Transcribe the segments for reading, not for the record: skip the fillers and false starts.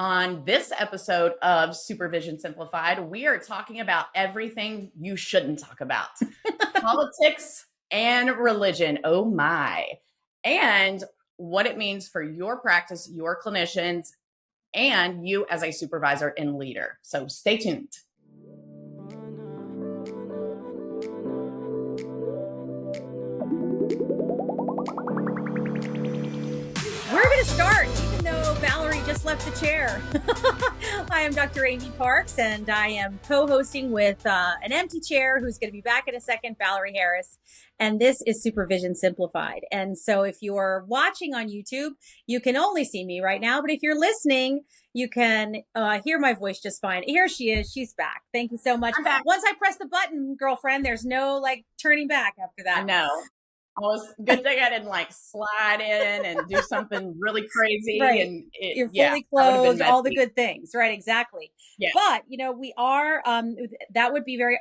On this episode of Supervision Simplified, we are talking about everything you shouldn't talk about. Politics and religion, oh my. And what it means for your practice, your clinicians, and you as a supervisor and leader. So stay tuned. We're going to start, even though Valerie just left the chair. I am Dr. Amy Parks, and I am co-hosting with an empty chair who's going to be back in a second, Valarie Harris. And this is Supervision Simplified. And so if you're watching on YouTube, you can only see me right now. But if you're listening, you can hear my voice just fine. Here she is. She's back. Thank you so much. I'm back. Once I press the button, girlfriend, there's no turning back after that. I know. Good thing I didn't slide in and do something really crazy. Right. And you're fully clothed, all the good things. Right. Exactly. Yeah. But, we are, that would be very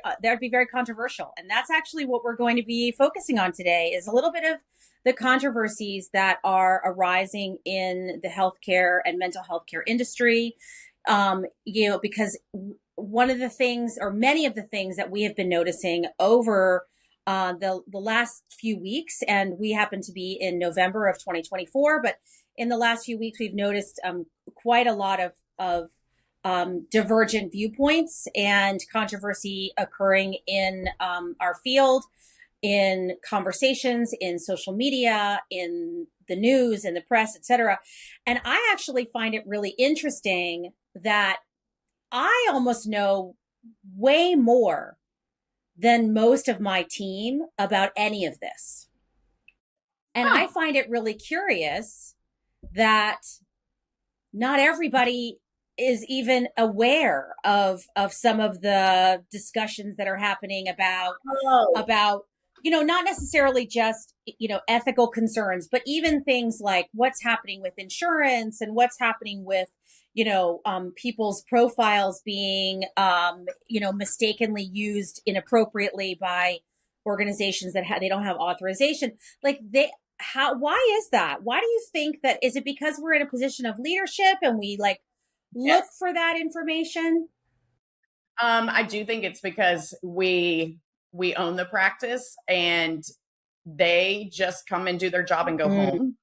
controversial. And that's actually what we're going to be focusing on today is a little bit of the controversies that are arising in the healthcare and mental health care industry. Because one of the things or many of the things that we have been noticing over the last few weeks, and we happen to be in November of 2024, but in the last few weeks, we've noticed quite a lot of divergent viewpoints and controversy occurring in our field, in conversations, in social media, in the news, in the press, etc. And I actually find it really interesting that I almost know way more than most of my team about any of this. And I find it really curious that not everybody is even aware of some of the discussions that are happening about, not necessarily just, ethical concerns, but even things like what's happening with insurance and what's happening with people's profiles being, mistakenly used inappropriately by organizations that they don't have authorization. Why is that? Why do you think that? Is it because we're in a position of leadership and we look for that information? I do think it's because we own the practice and they just come and do their job and go home.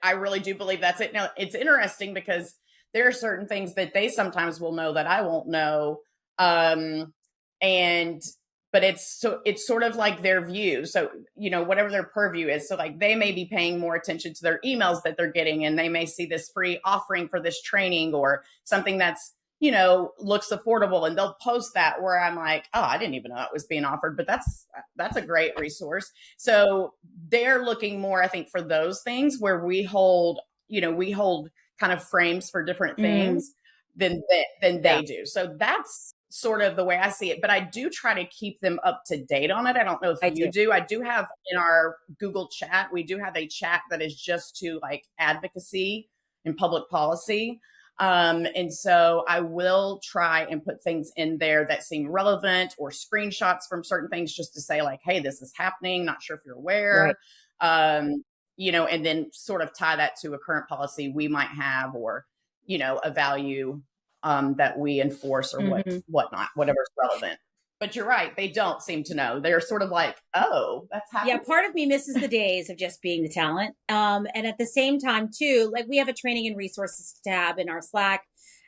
I really do believe that's it. Now, it's interesting because there are certain things that they sometimes will know that I won't know. But it's sort of like their view. So, whatever their purview is. So they may be paying more attention to their emails that they're getting, and they may see this free offering for this training or something that's, looks affordable, and they'll post that where I'm like, oh, I didn't even know it was being offered, but that's a great resource. So they're looking more, I think, for those things where we hold kind of frames for different things than they do. So that's sort of the way I see it, but I do try to keep them up to date on it. I don't know if you do. I do have in our Google chat, we do have a chat that is just to advocacy and public policy. And so I will try and put things in there that seem relevant or screenshots from certain things just to say hey, this is happening. Not sure if you're aware, right. And then sort of tie that to a current policy we might have or, a value, that we enforce or whatnot, whatever's relevant. But you're right. They don't seem to know. They're sort of oh, that's happening. Yeah. Part of me misses the days of just being the talent. And at the same time too, we have a training and resources tab in our Slack.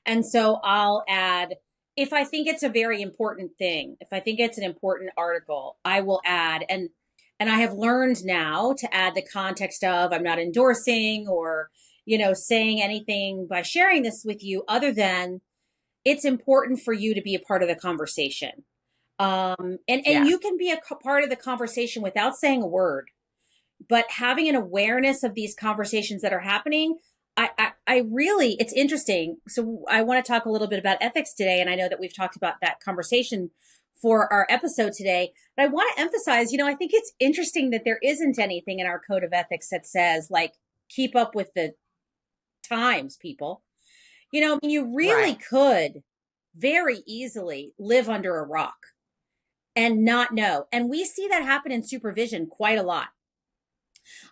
And so I'll add, if I think it's a very important thing, if I think it's an important article, I will add, and I have learned now to add the context of, I'm not endorsing or, saying anything by sharing this with you other than it's important for you to be a part of the conversation. And you can be a part of the conversation without saying a word, but having an awareness of these conversations that are happening, I really, it's interesting. So I want to talk a little bit about ethics today. And I know that we've talked about that conversation for our episode today, but I want to emphasize, I think it's interesting that there isn't anything in our code of ethics that says keep up with the times, people. You really could very easily live under a rock and not know. And we see that happen in supervision quite a lot.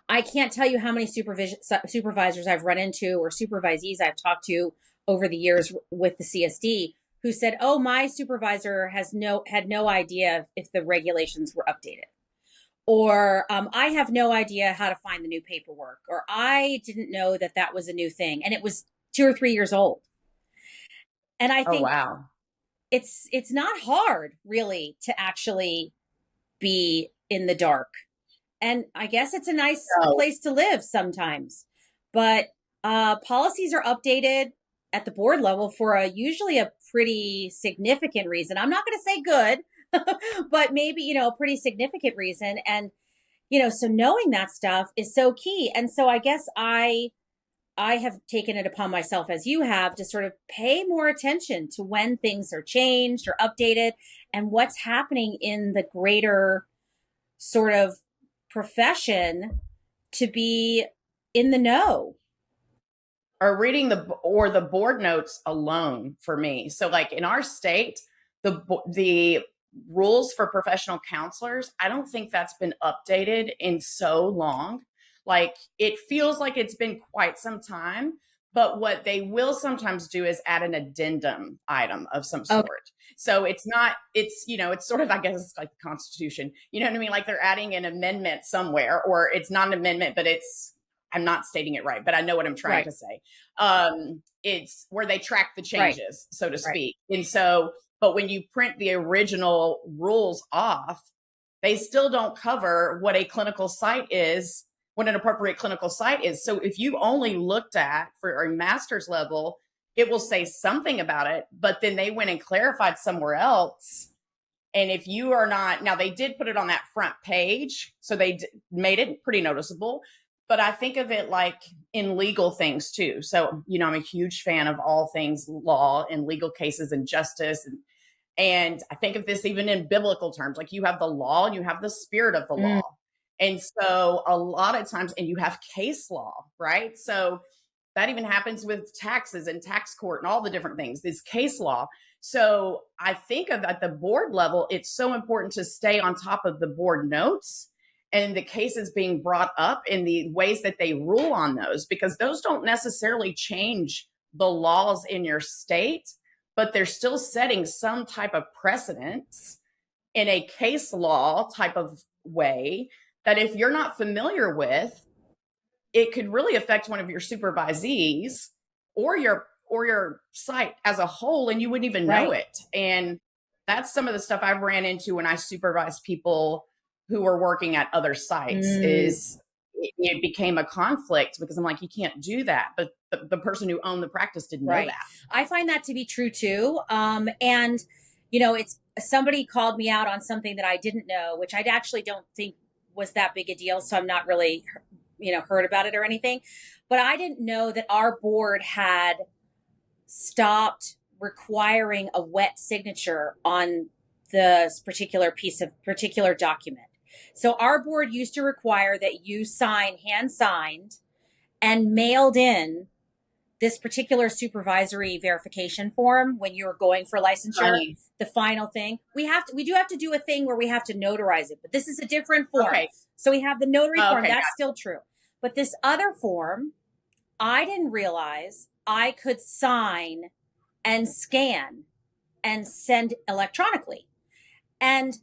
I can't tell you how many supervisors I've run into or supervisees I've talked to over the years with the CSD who said, "Oh, my supervisor had no idea if the regulations were updated." Or I have no idea how to find the new paperwork, or I didn't know that that was a new thing, and it was 2 or 3 years old. And I Oh, think wow. it's not hard really to actually be in the dark. And I guess it's a nice place to live sometimes. But policies are updated at the board level for usually a pretty significant reason. I'm not going to say good, but maybe, a pretty significant reason. And, so knowing that stuff is so key. And so I guess I have taken it upon myself, as you have, to sort of pay more attention to when things are changed or updated and what's happening in the greater sort of profession to be in the know. Or reading the board notes alone for me. So like in our state, the rules for professional counselors, I don't think that's been updated in so long. Like it feels like it's been quite some time, but what they will sometimes do is add an addendum item of some sort. Okay. So it's sort of, I guess it's like the Constitution, you know what I mean? Like they're adding an amendment somewhere, or it's not an amendment, but I'm not stating it right, but I know what I'm trying to say. It's where they track the changes, so to speak. And so, but when you print the original rules off, they still don't cover what a clinical site is, what an appropriate clinical site is. So if you only looked at for a master's level, it will say something about it, but then they went and clarified somewhere else. And if you are not, now they did put it on that front page, so they made it pretty noticeable. But I think of it like in legal things too. So, I'm a huge fan of all things law and legal cases and justice. And I think of this even in biblical terms, like you have the law and you have the spirit of the law. And so a lot of times, and you have case law, right? So that even happens with taxes and tax court and all the different things, this case law. So I think of at the board level, it's so important to stay on top of the board notes and the cases being brought up in the ways that they rule on those, because those don't necessarily change the laws in your state, but they're still setting some type of precedence in a case law type of way that if you're not familiar with, it could really affect one of your supervisees or your site as a whole, and you wouldn't even know it. And that's some of the stuff I've ran into when I supervise people who are working at other sites. Is it became a conflict because I'm like, you can't do that. But the person who owned the practice didn't know that. I find that to be true too. And, it's somebody called me out on something that I didn't know, which I actually don't think was that big a deal. So I'm not really, heard about it or anything. But I didn't know that our board had stopped requiring a wet signature on the particular document. So our board used to require that you hand signed and mailed in this particular supervisory verification form when you were going for licensure, the final thing. We do have to do a thing where we have to notarize it, but this is a different form. Okay. So we have the notary form. That's still true. But this other form, I didn't realize I could sign and scan and send electronically. And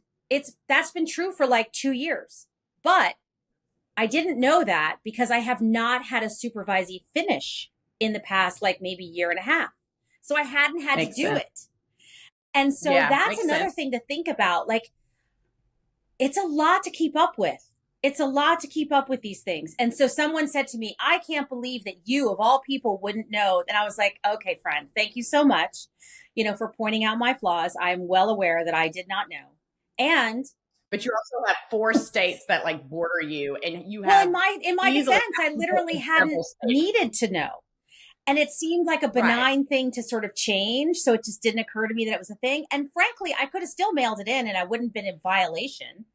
that's been true for like 2 years. But I didn't know that because I have not had a supervisee finish in the past, like maybe year and a half. So I hadn't had to do it. And so that's another thing to think about. Like, it's a lot to keep up with. It's a lot to keep up with these things. And so someone said to me, I can't believe that you, of all people, wouldn't know. And I was like, okay, friend, thank you so much, for pointing out my flaws. I'm well aware that I did not know. But you also have 4 states that like border you, and you have. Well, in my defense, I literally hadn't needed to know. And it seemed like a benign thing to sort of change. So it just didn't occur to me that it was a thing. And frankly, I could have still mailed it in and I wouldn't have been in violation.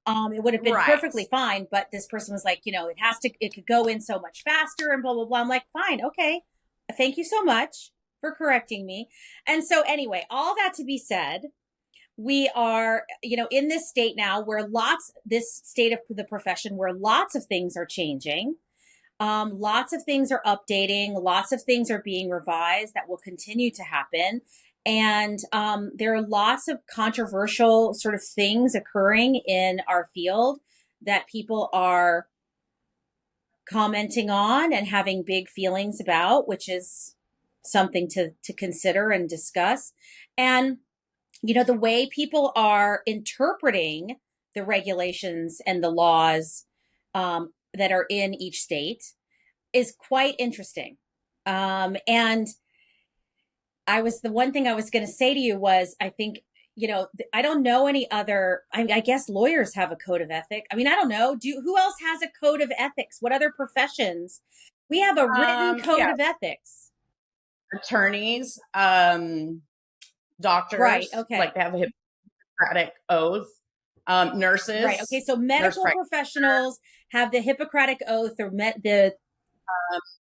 It would have been perfectly fine. But this person was like, it could go in so much faster and blah, blah, blah. I'm like, fine. Okay. Thank you so much for correcting me. And so anyway, all that to be said, we are, in this state now where this state of the profession where lots of things are changing. Lots of things are updating, lots of things are being revised that will continue to happen. And there are lots of controversial sort of things occurring in our field that people are commenting on and having big feelings about, which is something to consider and discuss. And, the way people are interpreting the regulations and the laws that are in each state is quite interesting. And the one thing I was going to say to you was, I think, I don't know any other, I guess lawyers have a code of ethics. I mean, I don't know. Who else has a code of ethics? What other professions? We have a written code of ethics. Attorneys, doctors, right? Okay, like they have a Hippocratic oath. Nurses, right? Okay, so medical professionals have the Hippocratic oath, or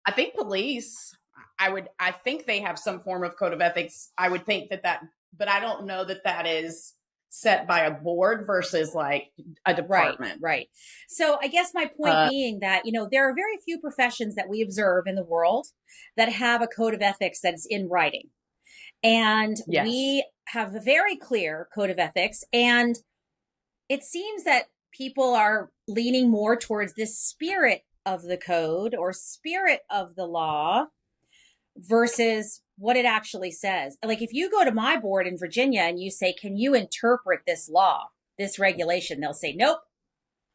I think police. I think they have some form of code of ethics. I would think that, but I don't know that is set by a board versus like a department. Right. So I guess my point being that, there are very few professions that we observe in the world that have a code of ethics that's in writing. And yes, we have a very clear code of ethics. And it seems that people are leaning more towards this spirit of the code or spirit of the law versus what it actually says. Like if you go to my board in Virginia and you say, can you interpret this law, this regulation? They'll say, nope,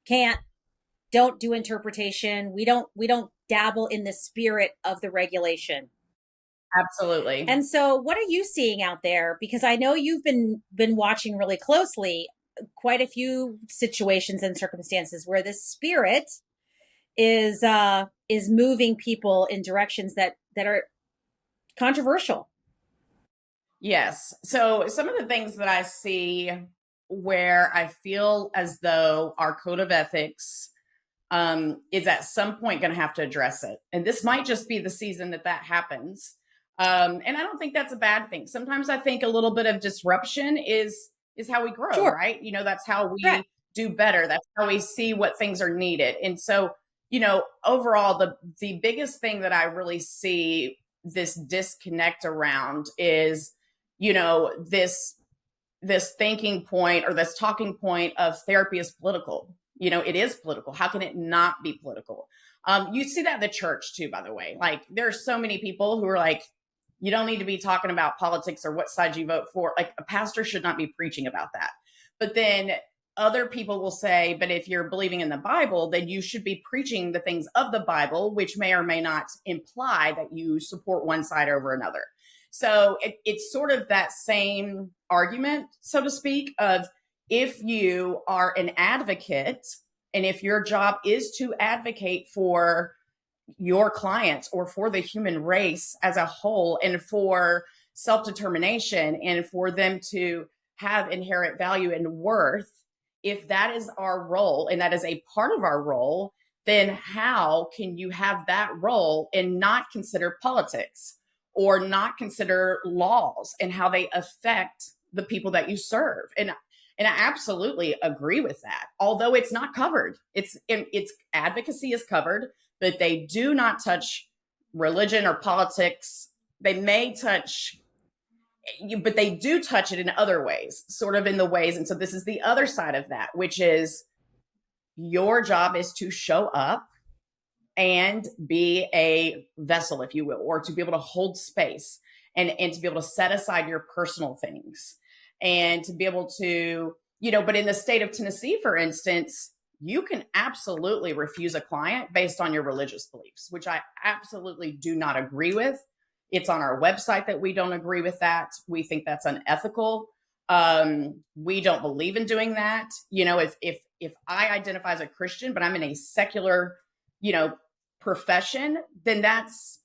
can't, don't do interpretation. We don't dabble in the spirit of the regulation. Absolutely. And so what are you seeing out there? Because I know you've been watching really closely quite a few situations and circumstances where the spirit is moving people in directions that are controversial. Yes. So some of the things that I see where I feel as though our code of ethics is at some point going to have to address it. And this might just be the season that happens. And I don't think that's a bad thing. Sometimes I think a little bit of disruption is how we grow, sure, right? That's how we do better. That's how we see what things are needed. And so, overall, the biggest thing that I really see this disconnect around is, this thinking point or this talking point of therapy is political. It is political. How can it not be political? You see that in the church too, by the way. Like there's so many people who are like, you don't need to be talking about politics or what side you vote for. Like a pastor should not be preaching about that. But then other people will say, but if you're believing in the Bible, then you should be preaching the things of the Bible, which may or may not imply that you support one side over another. So it's sort of that same argument, so to speak, of if you are an advocate and if your job is to advocate for your clients or for the human race as a whole and for self-determination and for them to have inherent value and worth, if that is our role and that is a part of our role, then how can you have that role and not consider politics or not consider laws and how they affect the people that you serve? And I absolutely agree with that. Although it's not covered, it's advocacy is covered, but they do not touch religion or politics. They may touch, but they do touch it in other ways, sort of in the ways. And so this is the other side of that, which is your job is to show up and be a vessel, if you will, or to be able to hold space and to be able to set aside your personal things and to be able to, but in the state of Tennessee, for instance, you can absolutely refuse a client based on your religious beliefs, which I absolutely do not agree with. It's on our website that we don't agree with that. We think that's unethical. We don't believe in doing that. If I identify as a Christian, but I'm in a secular, profession, then that's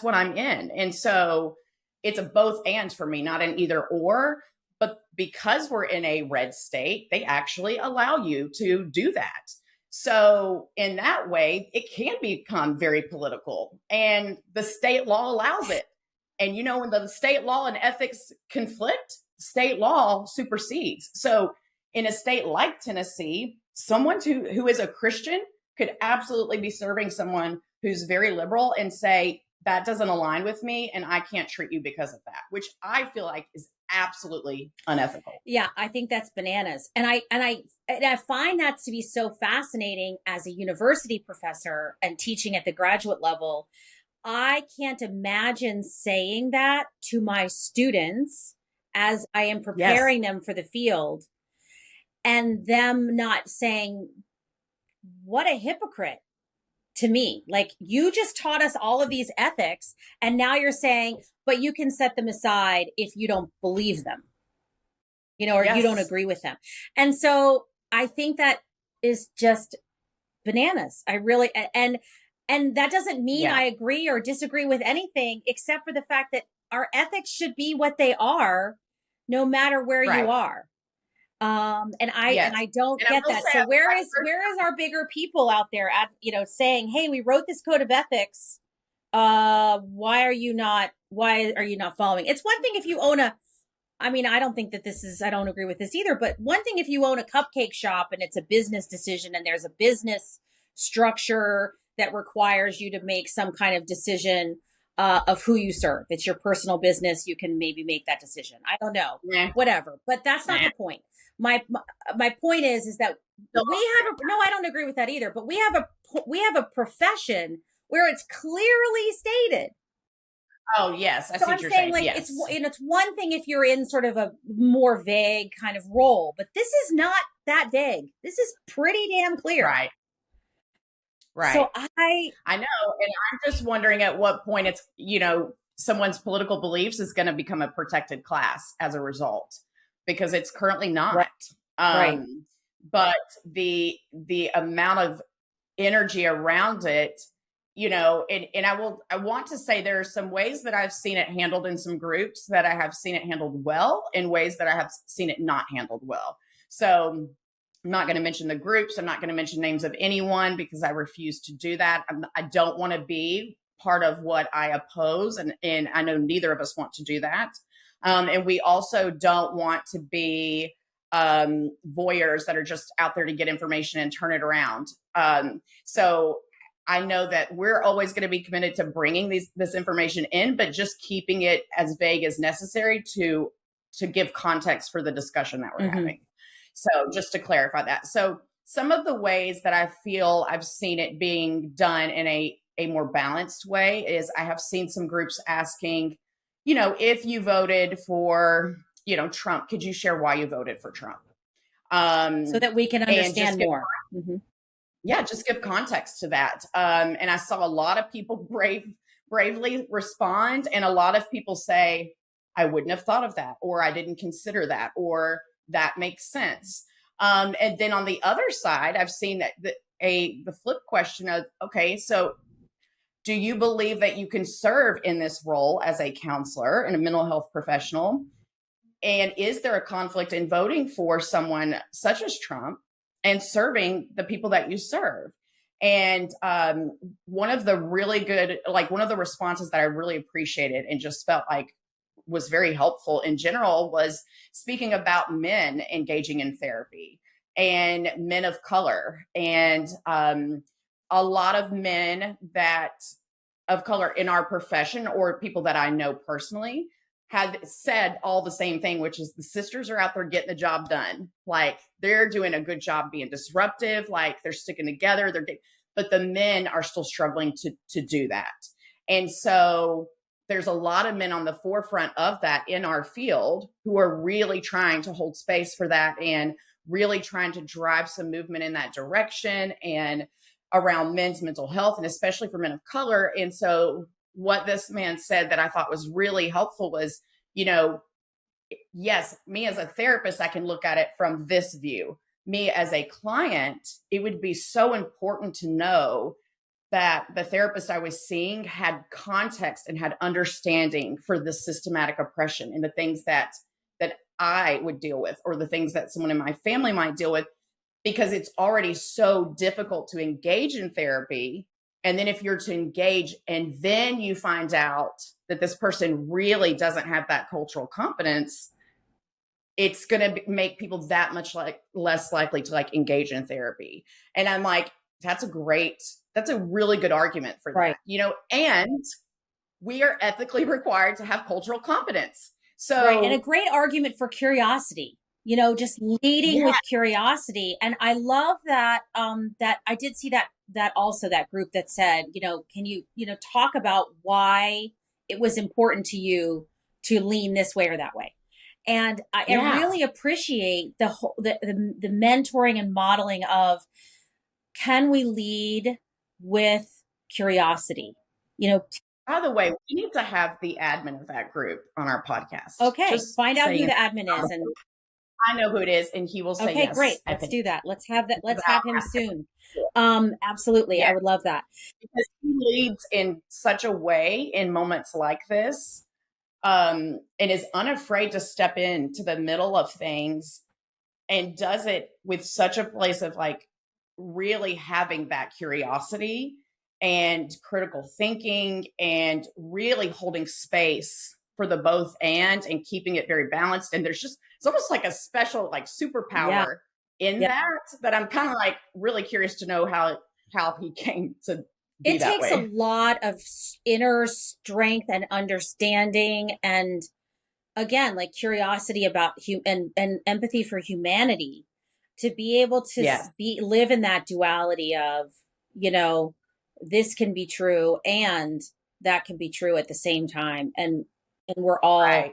what I'm in. And so it's a both and for me, not an either or. But because we're in a red state, they actually allow you to do that. So in that way, it can become very political and the state law allows it. And, when the state law and ethics conflict, state law supersedes. So in a state like Tennessee, someone who is a Christian could absolutely be serving someone who's very liberal and say, that doesn't align with me and I can't treat you because of that, which I feel like is absolutely unethical. Yeah, I think that's bananas. And I find that to be so fascinating as a university professor and teaching at the graduate level. I can't imagine saying that to my students as I am preparing them for the field and them not saying, what a hypocrite to me. Like, you just taught us all of these ethics and now you're saying, but you can set them aside if you don't believe them, or you don't agree with them. And so I think that is just bananas. I really, and that doesn't mean I agree or disagree with anything, except for the fact that our ethics should be what they are, no matter where you are. And I don't get that. So where is our bigger people out there at, saying, hey, we wrote this code of ethics. Why are you not following? It's one thing if you own I don't think that I don't agree with this either, but one thing if you own a cupcake shop and it's a business decision and there's a business structure that requires you to make some kind of decision of who you serve. It's your personal business. You can maybe make that decision. I don't know, whatever, but that's not the point. My point is that I don't agree with that either, but we have a profession where it's clearly stated. Oh, yes. I see what you're saying. Like, yes. It's one thing if you're in sort of a more vague kind of role, but this is not that vague. This is pretty damn clear. Right. So I know. And I'm just wondering at what point it's, someone's political beliefs is going to become a protected class as a result, because it's currently not. Right. But the amount of energy around it, and I want to say there are some ways that I've seen it handled in some groups that I have seen it handled well, in ways that I have seen it not handled well. So I'm not going to mention the groups. I'm not going to mention names of anyone because I refuse to do that. I don't want to be part of what I oppose. And I know neither of us want to do that. And we also don't want to be voyeurs that are just out there to get information and turn it around. So I know that we're always going to be committed to bringing this information in, but just keeping it as vague as necessary to give context for the discussion that we're having. So just to clarify that. So some of the ways that I feel I've seen it being done in a more balanced way is I have seen some groups asking, if you voted for, Trump, could you share why you voted for Trump? So that we can understand more. Yeah, just give context to that. And I saw a lot of people bravely respond, and a lot of people say, I wouldn't have thought of that, or I didn't consider that, or that makes sense. And then on the other side, I've seen that the flip question of, okay, so do you believe that you can serve in this role as a counselor and a mental health professional? And is there a conflict in voting for someone such as Trump and serving the people that you serve? And one of the responses that I really appreciated and just felt like was very helpful in general was speaking about men engaging in therapy and men of color. And a lot of men of color in our profession, or people that I know personally, have said all the same thing, which is the sisters are out there getting the job done. Like, they're doing a good job being disruptive, like they're sticking together, but the men are still struggling to do that. And so there's a lot of men on the forefront of that in our field who are really trying to hold space for that and really trying to drive some movement in that direction and around men's mental health, and especially for men of color. And so what this man said that I thought was really helpful was, yes, me as a therapist, I can look at it from this view. Me as a client, it would be so important to know that the therapist I was seeing had context and had understanding for the systematic oppression and the things that I would deal with, or the things that someone in my family might deal with, because it's already so difficult to engage in therapy And then if you're to engage and then you find out that this person really doesn't have that cultural competence, it's going to make people that much less likely to like engage in therapy. And I'm like, that's a really good argument for that, you know, and we are ethically required to have cultural competence. So, and a great argument for curiosity, you know, just leading with curiosity. And I love that, that I did see that also that group that said, you know, can you, you know, talk about why it was important to you to lean this way or that way. And I really appreciate the whole, the mentoring and modeling of, can we lead with curiosity? You know, by the way, we need to have the admin of that group on our podcast. Okay. Just find out who the admin is. And I know who it is, and he will say yes. Okay, great. Let's do that. Let's have that. Let's have him soon. Absolutely. I would love that. Because he leads in such a way in moments like this, and is unafraid to step into the middle of things and does it with such a place of like really having that curiosity and critical thinking and really holding space for the both and keeping it very balanced. And there's just, it's almost like a special like superpower in that I'm kind of like really curious to know how he came to be it that takes way. A lot of inner strength and understanding, and again, like curiosity about and empathy for humanity, to be able to live in that duality of, you know, this can be true and that can be true at the same time. And we're all,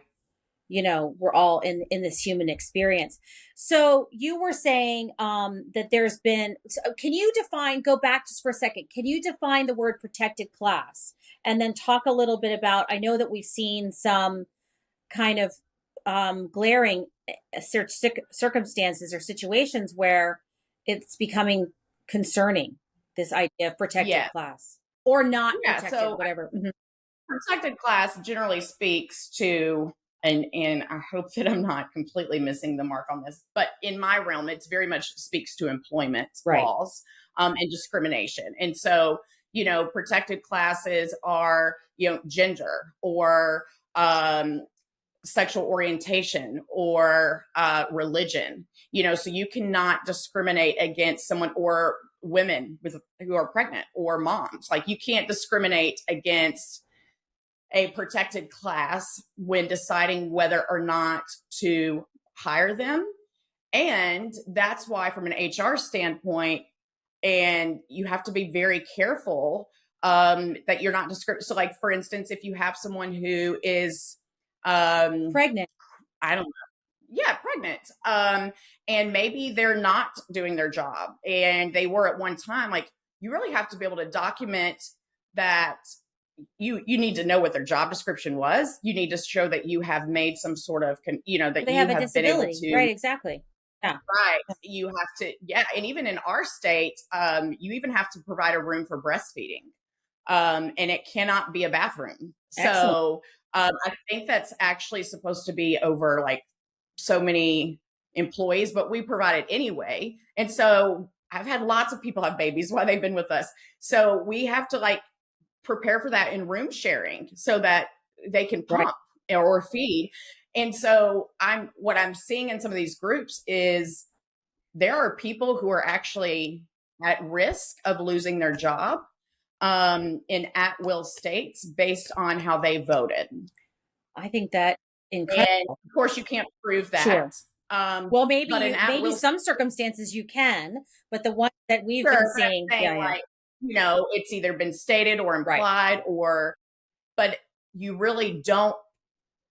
you know, we're all in this human experience. So you were saying that there's been, can you go back just for a second? Can you define the word protected class and then talk a little bit about, I know that we've seen some kind of glaring circumstances or situations where it's becoming concerning, this idea of protected class or not protected, whatever. Protected class generally speaks to, and I hope that I'm not completely missing the mark on this, but in my realm, it's very much speaks to employment laws and discrimination. And so, you know, protected classes are, you know, gender or sexual orientation or religion, you know, so you cannot discriminate against someone or women who are pregnant or moms. Like you can't discriminate against a protected class when deciding whether or not to hire them. And that's why from an HR standpoint, and you have to be very careful that you're not discriminating. So like, for instance, if you have someone who is pregnant, I don't know. Yeah, pregnant. And maybe they're not doing their job and they were at one time, like you really have to be able to document that you need to know what their job description was. You need to show that you have made some sort of, you know, that they you have a disability, been able to, right? Exactly. Yeah. Right. You have to, and even in our state, you even have to provide a room for breastfeeding. And it cannot be a bathroom. Excellent. So I think that's actually supposed to be over like so many employees, but we provide it anyway. And so I've had lots of people have babies while they've been with us. So we have to like prepare for that in room sharing so that they can pump or feed. And so what I'm seeing in some of these groups is there are people who are actually at risk of losing their job in at-will states based on how they voted. I think that incredible. And of course, you can't prove that. Sure. Well, maybe some circumstances you can, but the one that we've been seeing, like, you know, it's either been stated or implied but you really don't.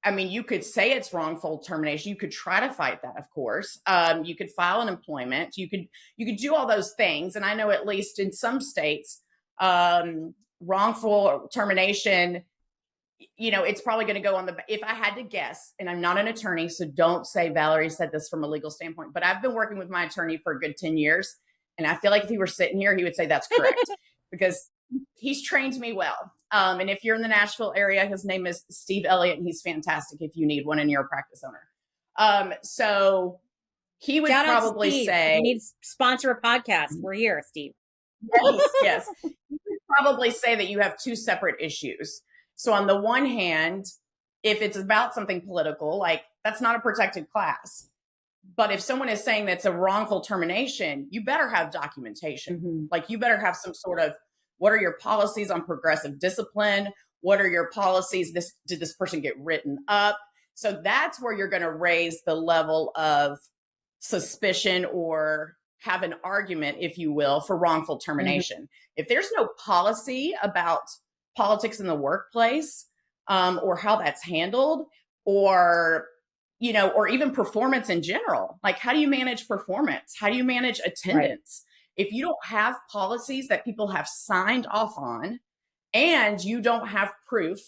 I mean, you could say it's wrongful termination. You could try to fight that, of course. You could file an employment. You could do all those things. And I know at least in some states, wrongful termination, you know, it's probably going to go on if I had to guess, and I'm not an attorney, so don't say Valarie said this from a legal standpoint, but I've been working with my attorney for a good 10 years. And I feel like if he were sitting here, he would say that's correct because he's trained me well. And if you're in the Nashville area, his name is Steve Elliott, and he's fantastic if you need one and you're a practice owner. So he would probably say, "You need to sponsor a podcast. We're here, Steve." Yes. He would probably say that you have two separate issues. So on the one hand, if it's about something political, like that's not a protected class. But if someone is saying that's a wrongful termination, you better have documentation. Mm-hmm. Like you better have some sort of, what are your policies on progressive discipline? What are your policies? Did this person get written up? So that's where you're going to raise the level of suspicion or have an argument, if you will, for wrongful termination. Mm-hmm. If there's no policy about politics in the workplace, or how that's handled, or or even performance in general, like how do you manage performance? How do you manage attendance? Right. If you don't have policies that people have signed off on, and you don't have proof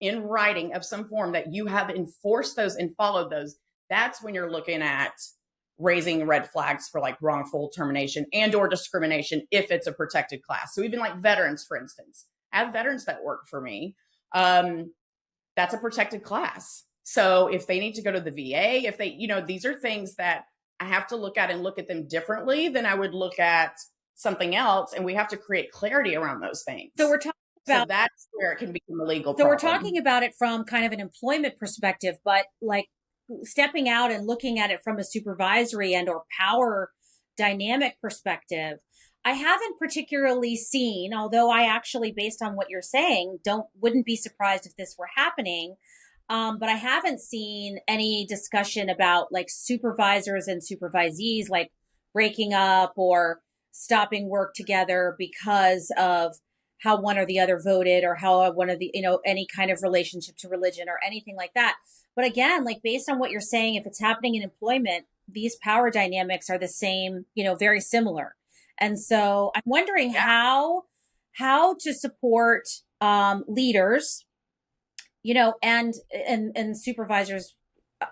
in writing of some form that you have enforced those and followed those, that's when you're looking at raising red flags for like wrongful termination and or discrimination if it's a protected class. So even like veterans, for instance, I have veterans that work for me. That's a protected class. So if they need to go to the VA, if they, these are things that I have to look at and look at them differently than I would look at something else. And we have to create clarity around those things. So we're talking about, so that's where it can become a legal problem. So we're talking about it from kind of an employment perspective, but like stepping out and looking at it from a supervisory and or power dynamic perspective, I haven't particularly seen, although I actually, based on what you're saying, wouldn't be surprised if this were happening. But I haven't seen any discussion about like supervisors and supervisees, like breaking up or stopping work together because of how one or the other voted, or how one of the, any kind of relationship to religion or anything like that. But again, like based on what you're saying, if it's happening in employment, these power dynamics are the same, very similar. And so I'm wondering how to support leaders, and supervisors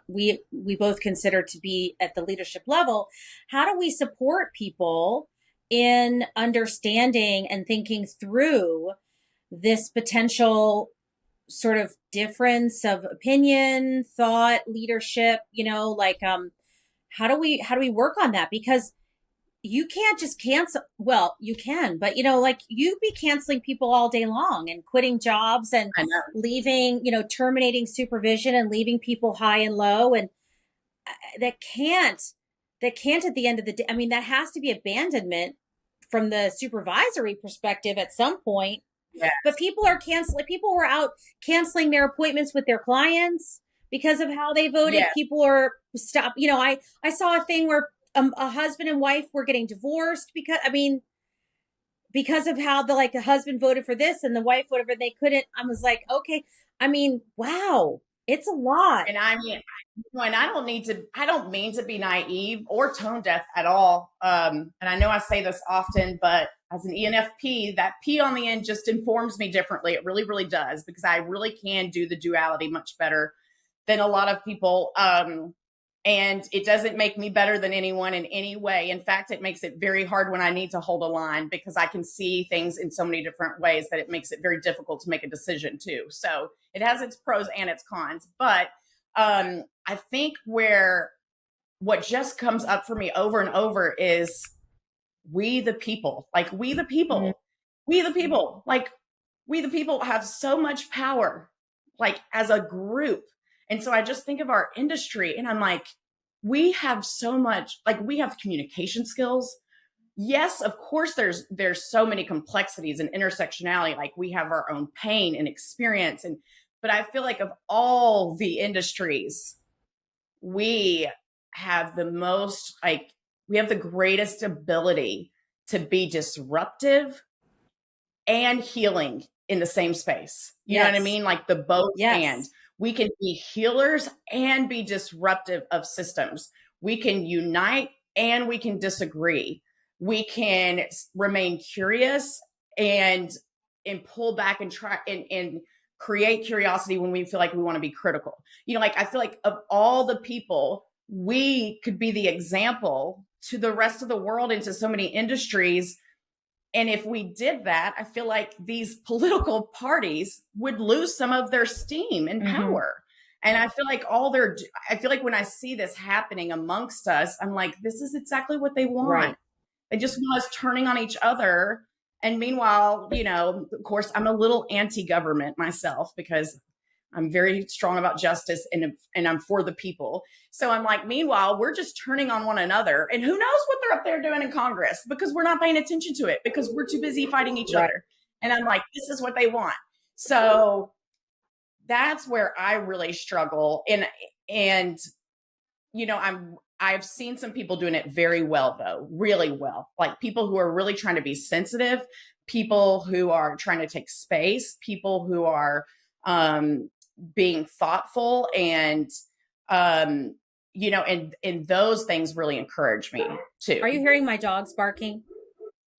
we both consider to be at the leadership level. How do we support people in understanding and thinking through this potential sort of difference of opinion, thought, leadership, how do we work on that? Because you can't just cancel. Well, you can, but you'd be canceling people all day long and quitting jobs and leaving, terminating supervision and leaving people high and low. And that can't at the end of the day. I mean, that has to be abandonment from the supervisory perspective at some point. Yes. But people are canceling. People were out canceling their appointments with their clients because of how they voted. Yes. People are stop. I saw a thing where a husband and wife were getting divorced because of how the husband voted for this and the wife voted for, they couldn't. I was like, okay. I mean, wow, it's a lot. And I mean, and I don't mean to be naive or tone deaf at all. And I know I say this often, but as an ENFP, that P on the end just informs me differently. It really, really does, because I really can do the duality much better than a lot of people. And it doesn't make me better than anyone in any way. In fact, it makes it very hard when I need to hold a line, because I can see things in so many different ways that it makes it very difficult to make a decision too. So it has its pros and its cons. But I think what just comes up for me over and over is we the people, like we the people, mm-hmm. we the people, like we the people have so much power, like as a group. And so I just think of our industry and I'm like, we have so much, like we have communication skills. Yes, of course, there's so many complexities and intersectionality. Like we have our own pain and experience. But I feel like of all the industries, we have the most, like we have the greatest ability to be disruptive and healing in the same space. You know what I mean? Like the both and. We can be healers and be disruptive of systems. We can unite and we can disagree. We can remain curious and pull back and try and create curiosity when we feel like we want to be critical. I feel like of all the people, we could be the example to the rest of the world and to so many industries. And if we did that, I feel like these political parties would lose some of their steam and power. Mm-hmm. And I feel like when I see this happening amongst us, I'm like, this is exactly what they want. Right. They just want us turning on each other And meanwhile, of course, I'm a little anti-government myself because I'm very strong about justice and I'm for the people. So I'm like, meanwhile, we're just turning on one another. And who knows what they're up there doing in Congress because we're not paying attention to it because we're too busy fighting each other. And I'm like, this is what they want. So that's where I really struggle. And I've seen some people doing it very well, though, really well. Like people who are really trying to be sensitive, people who are trying to take space, people who are being thoughtful, and and those things really encourage me too. Are you hearing my dogs barking?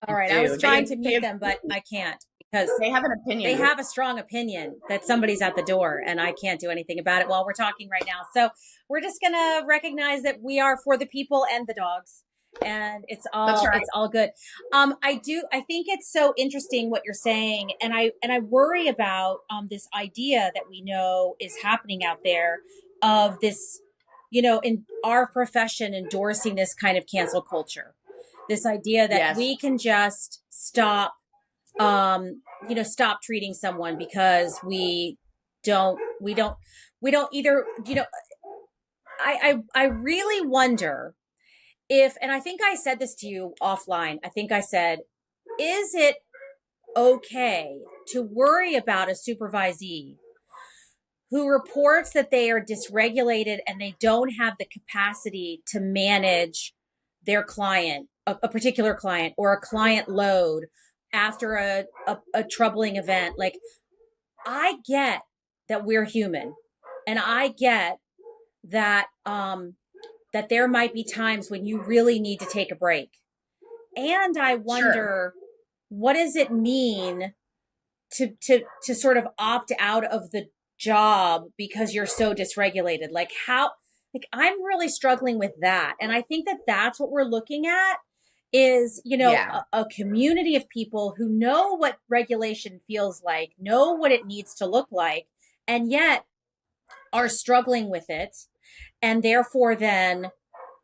All right, I was trying to mute them, but I can't because they have an opinion. They have a strong opinion that somebody's at the door, and I can't do anything about it while we're talking right now. So we're just gonna recognize that we are for the people and the dogs, and it's all good. I think it's so interesting what you're saying, and I worry about this idea that we know is happening out there of this, in our profession endorsing this kind of cancel culture. This idea that we can just stop treating someone because we don't either, I really wonder if, and I think I said this to you offline, I think I said, is it okay to worry about a supervisee who reports that they are dysregulated and they don't have the capacity to manage their client, a particular client or a client load after a troubling event? Like, I get that we're human, and I get that that there might be times when you really need to take a break. And I wonder, what does it mean to sort of opt out of the job because you're so dysregulated? Like, how, like, I'm really struggling with that. And I think that that's what we're looking at is, a community of people who know what regulation feels like, know what it needs to look like, and yet are struggling with it. And therefore then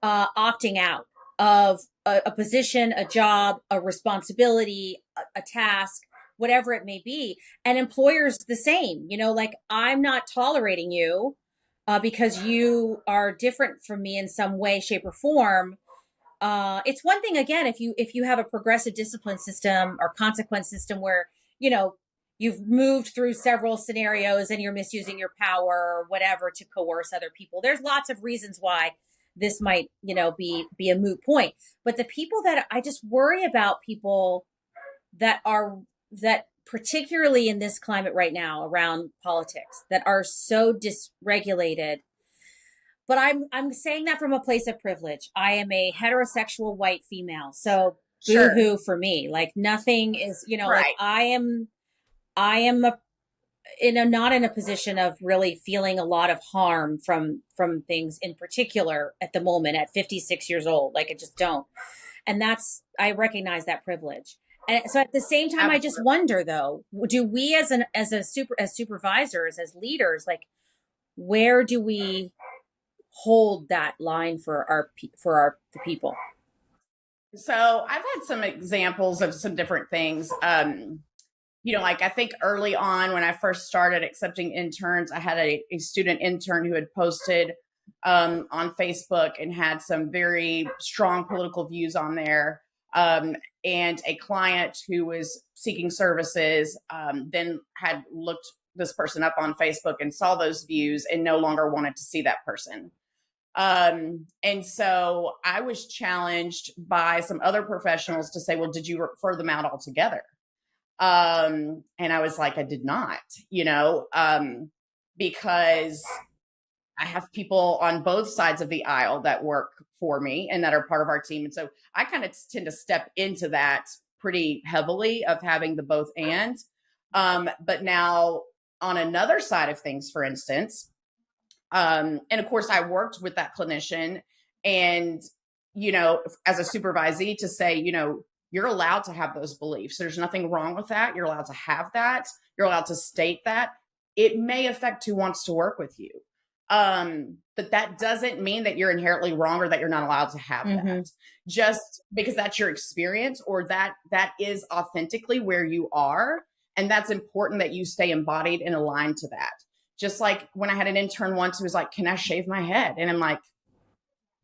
opting out of a position, a job, a responsibility, a task, whatever it may be. And employers the same, like, I'm not tolerating you because you are different from me in some way, shape, or form. It's one thing, again, if you have a progressive discipline system or consequence system where, you've moved through several scenarios and you're misusing your power or whatever to coerce other people. There's lots of reasons why this might, be a moot point. But the people that I just worry about, people that particularly in this climate right now around politics, that are so dysregulated. But I'm saying that from a place of privilege. I am a heterosexual white female. So boo-hoo for me. Like, nothing is, like, I am not in a position of really feeling a lot of harm from things in particular at the moment at 56 years old. Like, I just don't. And I recognize that privilege. And so at the same time, I just wonder, though, do we as supervisors, as leaders, like, where do we hold that line for the people? So I've had some examples of some different things. Like, I think early on when I first started accepting interns, I had a student intern who had posted on Facebook and had some very strong political views on there. And a client who was seeking services then had looked this person up on Facebook and saw those views and no longer wanted to see that person. And so I was challenged by some other professionals to say, well, did you refer them out altogether? And I was like, I did not, because I have people on both sides of the aisle that work for me and that are part of our team. And so I kind of tend to step into that pretty heavily of having the both and. But now on another side of things, for instance, and of course I worked with that clinician and, as a supervisee to say, you're allowed to have those beliefs. There's nothing wrong with that. You're allowed to have that. You're allowed to state that. It may affect who wants to work with you. But that doesn't mean that you're inherently wrong or that you're not allowed to have that. Just because that's your experience, or that is authentically where you are. And that's important that you stay embodied and aligned to that. Just like when I had an intern once who was like, can I shave my head? And I'm like,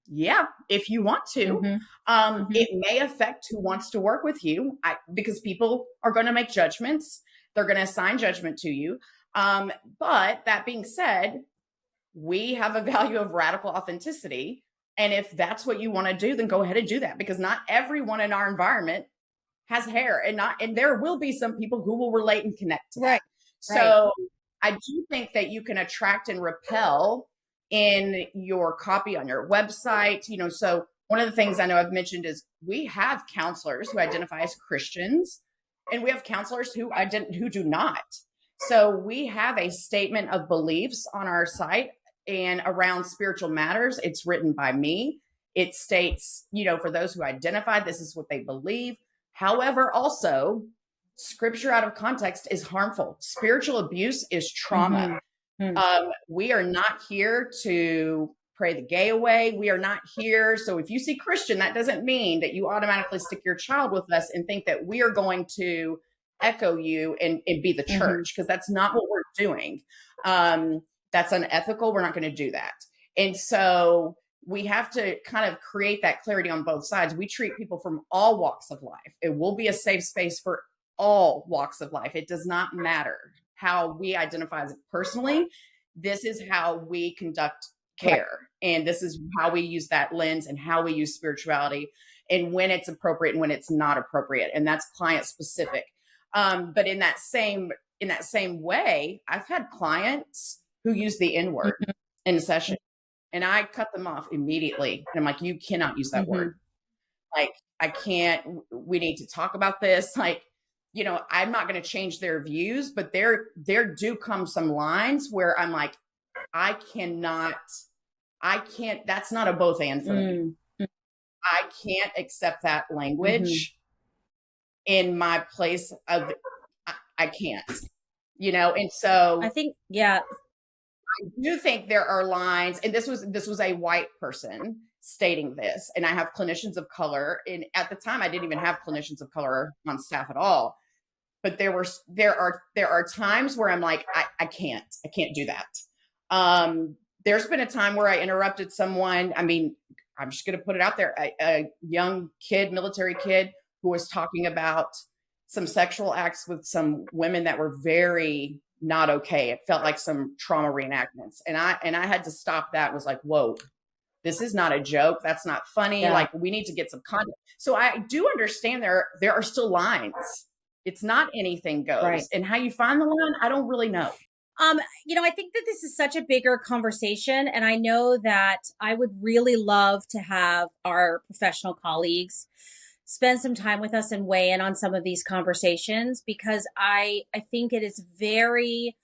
yeah, if you want to. It may affect who wants to work with you, because people are going to make judgments. They're going to assign judgment to you. But that being said, we have a value of radical authenticity. And if that's what you want to do, then go ahead and do that, because not everyone in our environment has hair, and there will be some people who will relate and connect to that. So I do think that you can attract and repel in your copy on your website. So one of the things I know I've mentioned is we have counselors who identify as Christians, and we have counselors who do not. So we have a statement of beliefs on our site, and around spiritual matters, it's written by me. It states, for those who identify, this is what they believe. However, also, scripture out of context is harmful. Spiritual abuse is trauma. We are not here to pray the gay away. We are not here. So if you see Christian, that doesn't mean that you automatically stick your child with us and think that we are going to echo you and be the church, because that's not what we're doing. That's unethical. We're not going to do that. And so we have to kind of create that clarity on both sides. We treat people from all walks of life. It will be a safe space for all walks of life. It does not matter how we identify as it personally. This is how we conduct care. And this is how we use that lens, and how we use spirituality, and when it's appropriate and when it's not appropriate. And that's client specific. But in that same way, I've had clients who use the N-word in a session, and I cut them off immediately. And I'm like, you cannot use that word. Like, I can't, we need to talk about this. Like, I'm not going to change their views, but there do come some lines where I'm like, I can't, that's not a both and for me. I can't accept that language in my place of, I can't, and so I think, I do think there are lines, and this was a white person stating this, and I have clinicians of color, and at the time I didn't even have clinicians of color on staff at all. But there are times where I'm like, I can't do that. There's been a time where I interrupted someone. I mean, I'm just going to put it out there. A young kid, military kid, who was talking about some sexual acts with some women that were very not okay. It felt like some trauma reenactments. And I had to stop that. Was like, whoa, this is not a joke. That's not funny. Yeah. Like, we need to get some content. So I do understand there are still lines. It's not anything goes. Right. And how you find the line, I don't really know. I think that this is such a bigger conversation. And I know that I would really love to have our professional colleagues spend some time with us and weigh in on some of these conversations, because I think it is very,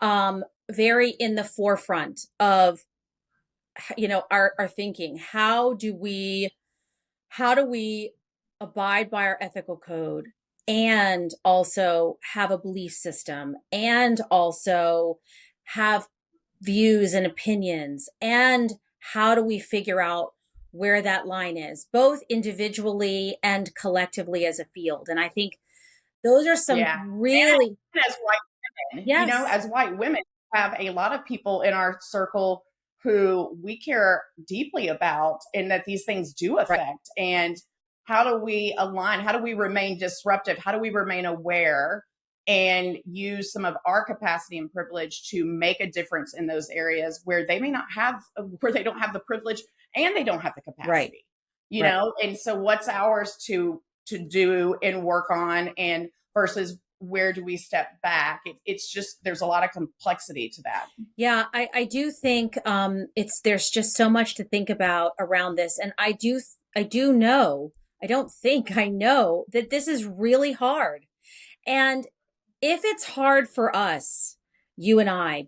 very in the forefront of, our thinking. How do we abide by our ethical code, and also have a belief system, and also have views and opinions? And how do we figure out where that line is, both individually and collectively as a field? And I think those are some really, and as white women, as white women, have a lot of people in our circle who we care deeply about, and that these things do affect. Right. And how do we align? How do we remain disruptive? How do we remain aware and use some of our capacity and privilege to make a difference in those areas where they may not have, where they don't have the privilege and they don't have the capacity, know? And so what's ours to do and work on, and versus where do we step back? It's just, there's a lot of complexity to that. Yeah, I do think there's just so much to think about around this. And I know that this is really hard. And if it's hard for us, you and I,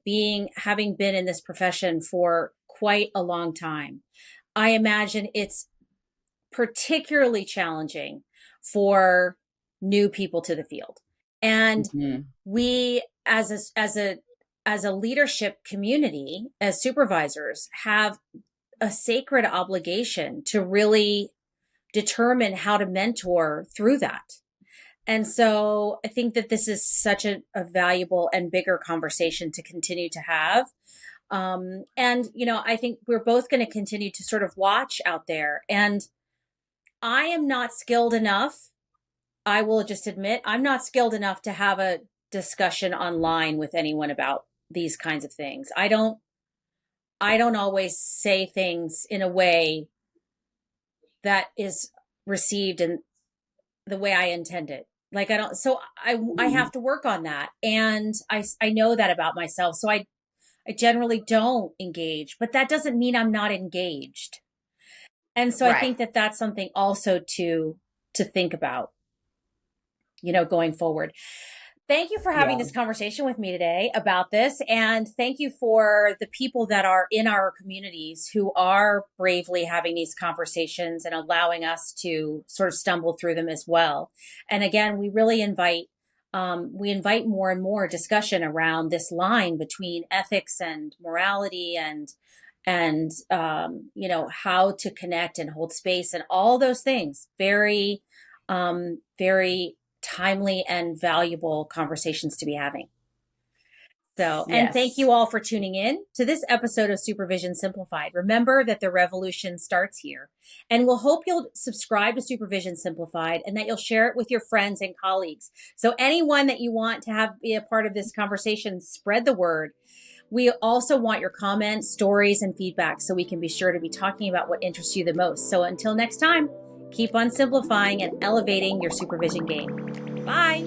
having been in this profession for quite a long time, I imagine it's particularly challenging for new people to the field. And we, as as a leadership community, as supervisors, have a sacred obligation to really determine how to mentor through that. And so I think that this is such a valuable and bigger conversation to continue to have. And, you know, I think we're both going to continue to sort of watch out there. And I am not skilled enough. I will just admit I'm not skilled enough to have a discussion online with anyone about these kinds of things. I don't always say things in a way that is received in the way I intend it. Like I have to work on that. And I know that about myself. So I generally don't engage, but that doesn't mean I'm not engaged. And so I think that that's something also to think about, you know, going forward. Thank you for having this conversation with me today about this. And thank you for the people that are in our communities who are bravely having these conversations and allowing us to sort of stumble through them as well. And again, we really invite more and more discussion around this line between ethics and morality and you know, how to connect and hold space and all those things. Very, very timely and valuable conversations to be having. So, and thank you all for tuning in to this episode of Supervision Simplified. Remember that the revolution starts here, and we'll hope you'll subscribe to Supervision Simplified and that you'll share it with your friends and colleagues. So anyone that you want to have be a part of this conversation, spread the word. We also want your comments, stories, and feedback so we can be sure to be talking about what interests you the most. So until next time, keep on simplifying and elevating your supervision game. Bye.